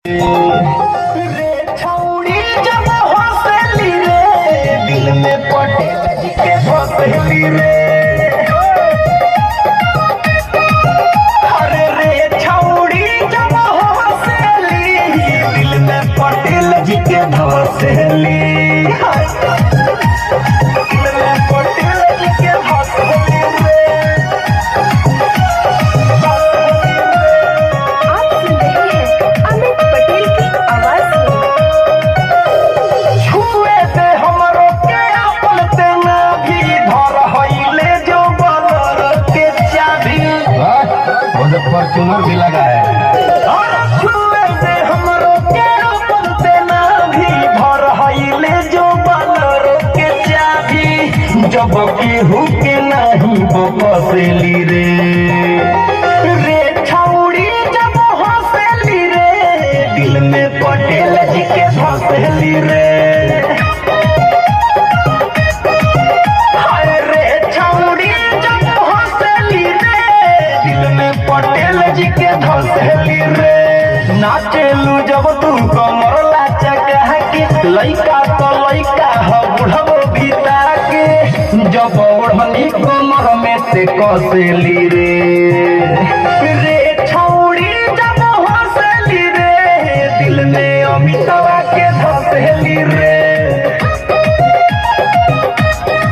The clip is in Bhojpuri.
रे छौड़ी जब हंसली रे दिल में पटेल जी के बसली रे। अरे रे छौड़ी जब हंसली दिल में पटेल जी के बसली। दिल में पटेल जी के बसली रे। फॉर्च्यूनर भी लगा है हमरो के बनते ना भी भर हईले जो बानर के चाबी जब केहू के नहीं बसली रे। रे छौड़ी जब हंसली रे दिल में पटेल जी के बसली रे। रे छौड़ी जब हंसली रे दिल में पटेल जी के धसली रे। नाचेलू जब तू कमर लाचक के लइका तो लइका ह बुढ़बो बीता के जब ओढ़नी कमर में से कसली रे।